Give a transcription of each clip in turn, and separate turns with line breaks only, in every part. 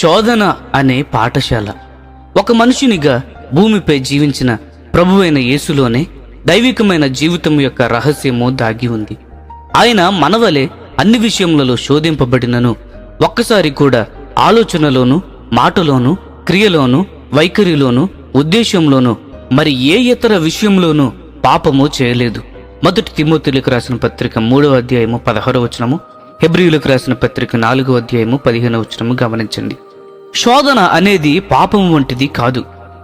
శోధన అనే పాఠశాల. ఒక మనుషునిగా భూమిపై జీవించిన ప్రభువైన యేసులోనే దైవికమైన జీవితం యొక్క రహస్యము దాగి ఉంది. ఆయన మనవలే అన్ని విషయములలో శోధింపబడినను ఒక్కసారి కూడా ఆలోచనలోను, మాటలోను, క్రియలోను, వైఖరిలోను, ఉద్దేశంలోను మరి ఏ ఇతర విషయంలోనూ పాపము చేయలేదు. మొదటి తిమోతిలకు రాసిన పత్రిక 3వ అధ్యాయము 16వ వచనము, హెబ్రీయులకు రాసిన పత్రిక 4వ అధ్యాయము 15వ వచనము గమనించండి. శోధన అనేది పాపము వంటిది కాదు.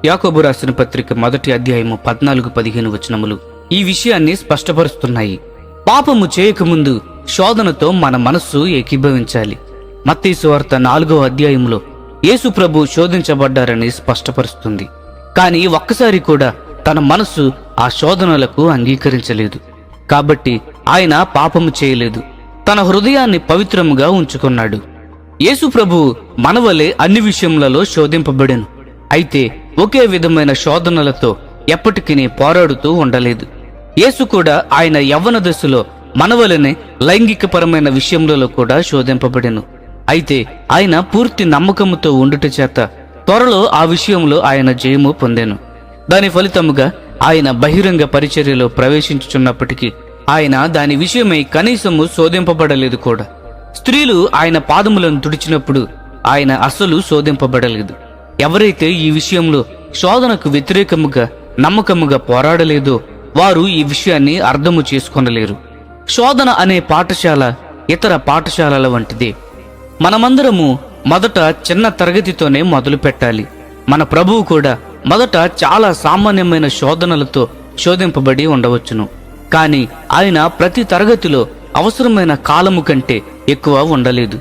యాకోబు రాసిన పత్రిక 1వ అధ్యాయము 14-15 వచనములు ఈ విషయాన్ని స్పష్టపరుస్తున్నాయి. పాపము చేయకముందు శోధనతో మన మనస్సు ఏకీభవించాలి. మత్తయి సువార్త 4వ అధ్యాయంలో యేసు ప్రభు శోధించబడ్డారని స్పష్టపరుస్తుంది. కానీ ఒక్కసారి కూడా తన మనస్సు ఆ శోధనలకు అంగీకరించలేదు. కాబట్టి ఆయన పాపము చేయలేదు, తన హృదయాన్ని పవిత్రముగా ఉంచుకున్నాడు. యేసు ప్రభువు మనవలే అన్ని విషయములలో శోధింపబడెను. అయితే ఒకే విధమైన శోధనలతో ఎప్పటికీ పోరాడుతూ ఉండలేదు. యేసు కూడా ఆయన యవ్వన దశలో మనవలనే లైంగికపరమైన విషయములలో కూడా శోధింపబడెను. అయితే ఆయన పూర్తి నమ్మకముతో ఉండుట చేత త్వరలో ఆ విషయంలో ఆయన జయము పొందెను. దాని ఫలితముగా ఆయన బహిరంగ పరిచర్యలో ప్రవేశించుచున్నప్పటికీ ఆయన దాని విషయమై కనీసము శోధింపబడలేదు కూడా. స్త్రీలు ఆయన పాదములను తుడిచినప్పుడు ఆయన అసలు శోధింపబడలేదు. ఎవరైతే ఈ విషయంలో శోధనకు వ్యతిరేకముగా నమ్మకముగా పోరాడలేదో వారు ఈ విషయాన్ని అర్థము చేసుకొనలేరు. శోధన అనే పాఠశాల ఇతర పాఠశాలల వంటిదే. మనమందరము మొదట చిన్న తరగతితోనే మొదలు పెట్టాలి. మన ప్రభువు కూడా మొదట చాలా సామాన్యమైన శోధనలతో శోధింపబడి ఉండవచ్చును. కానీ ఆయన ప్రతి తరగతిలో అవసరమైన కాలము కంటే ఎక్కువ ఉండలేదు.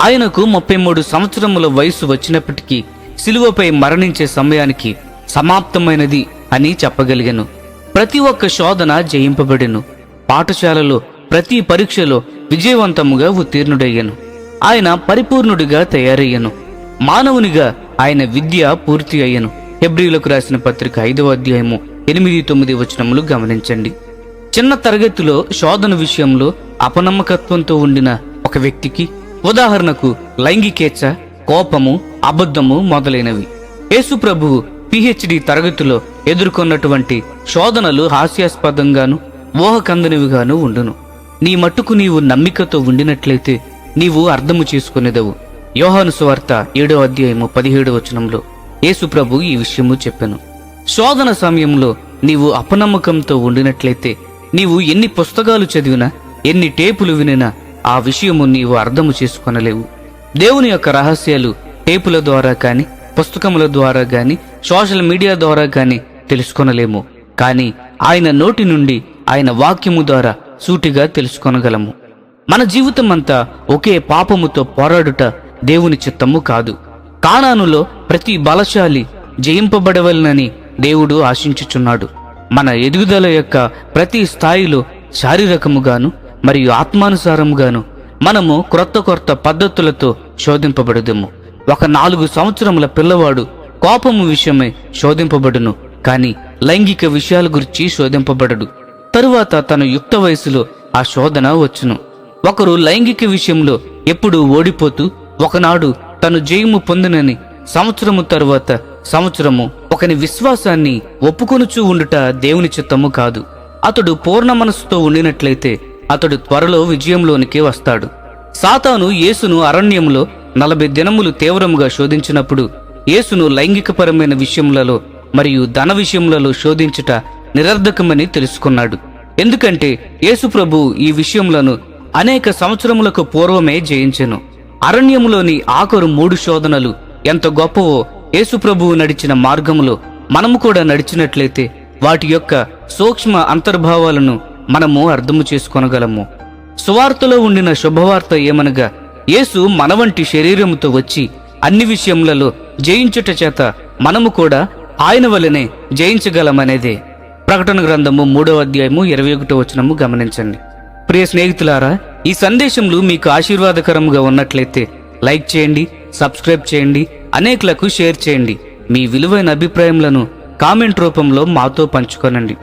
ఆయనకు 33 సంవత్సరముల వయసు వచ్చినప్పటికీ సిలువపై మరణించే సమయానికి సమాప్తమైనది అని చెప్పగలిగాను. ప్రతి ఒక్క శోధన జయింపబడెను. పాఠశాలలో ప్రతి పరీక్షలో విజయవంతముగా ఉత్తీర్ణుడయ్యను. ఆయన పరిపూర్ణుడిగా తయారయ్యను. మానవునిగా ఆయన విద్య పూర్తి అయ్యను. హెబ్రీయులకు రాసిన పత్రిక 5వ అధ్యాయము 8-9 వచనములు గమనించండి. చిన్న తరగతిలో శోధన విషయంలో అపనమ్మకత్వంతో ఉండిన ఒక వ్యక్తికి, ఉదాహరణకు లైంగికేచ్ఛ, కోపము, అబద్ధము మొదలైనవి, యేసు ప్రభువు PhD తరగతిలో ఎదుర్కొన్నటువంటి శోధనలు హాస్యాస్పదంగాను ఊహకందనివిగాను ఉండును. నీ మట్టుకు నీవు నమ్మికతో ఉండినట్లయితే నీవు అర్థము చేసుకునేదవు. యోహాను సువార్త 7వ అధ్యాయము 17వ వచనంలో యేసు ప్రభు ఈ విషయము చెప్పెను. శోధన సమయంలో నీవు అపనమ్మకంతో ఉండినట్లయితే నీవు ఎన్ని పుస్తకాలు చదివినా, ఎన్ని టేపులు వినినా ఆ విషయము నీవు అర్థము చేసుకొనలేవు. దేవుని యొక్క రహస్యాలు టేపుల ద్వారా కానీ, పుస్తకముల ద్వారా కానీ, సోషల్ మీడియా ద్వారా కానీ తెలుసుకొనలేము. కానీ ఆయన నోటి నుండి, ఆయన వాక్యము ద్వారా సూటిగా తెలుసుకొనగలము. మన జీవితం అంతా ఒకే పాపముతో పోరాడుట దేవుని చిత్తము కాదు. కానానులో ప్రతి బలశాలి జయింపబడవలనని దేవుడు ఆశించుచున్నాడు. మన ఎదుగుదల యొక్క ప్రతి స్థాయిలో శారీరకముగాను మరియు ఆత్మానుసారముగాను మనము క్రొత్త పద్ధతులతో శోధింపబడదుము. ఒక 4 సంవత్సరముల పిల్లవాడు కోపము విషయమై శోధింపబడును, కానీ లైంగిక విషయాల గురించి శోధింపబడడు. తరువాత తన యుక్త వయసులో ఆ శోధన వచ్చును. ఒకరు లైంగిక విషయంలో ఎప్పుడూ ఓడిపోతూ ఒకనాడు తను జయము పొందినని సంవత్సరము తరువాత సంవత్సరము ఒకని విశ్వాసాన్ని ఒప్పుకొనుచూ ఉండుట దేవుని చిత్తము కాదు. అతడు పూర్ణ మనస్సుతో ఉండినట్లయితే అతడు త్వరలో విజయంలోనికి వస్తాడు. సాతాను యేసును అరణ్యములో 40 దినములు తీవ్రముగా శోధించినప్పుడు యేసును లైంగికపరమైన విషయములలో మరియు ధన విషయములలో శోధించుట నిరర్ధకమని తెలుసుకున్నాడు. ఎందుకంటే యేసు ప్రభు ఈ విషయములను అనేక సంవత్సరములకు పూర్వమే జయించెను. అరణ్యములోని ఆఖరు 3 శోధనలు ఎంత గొప్పవో యేసు ప్రభువు నడిచిన మార్గములో మనము కూడా నడిచినట్లయితే వాటి యొక్క సూక్ష్మ అంతర్భావాలను మనము అర్థము చేసుకొనగలము. సువార్తలో ఉండిన శుభవార్త ఏమనగా, యేసు మన వంటి శరీరముతో వచ్చి అన్ని విషయములలో జయించుట చేత మనము కూడా ఆయన వలనే జయించగలమనేదే. ప్రకటన గ్రంథము 3వ అధ్యాయము 21వ వచనము గమనించండి. ప్రియ స్నేహితులారా, ఈ సందేశములు మీకు ఆశీర్వాదకరముగా ఉన్నట్లయితే లైక్ చేయండి, సబ్స్క్రైబ్ చేయండి, అనేకులకు షేర్ చేయండి. మీ విలువైన అభిప్రాయములను కామెంట్ రూపంలో మాతో పంచుకోనండి.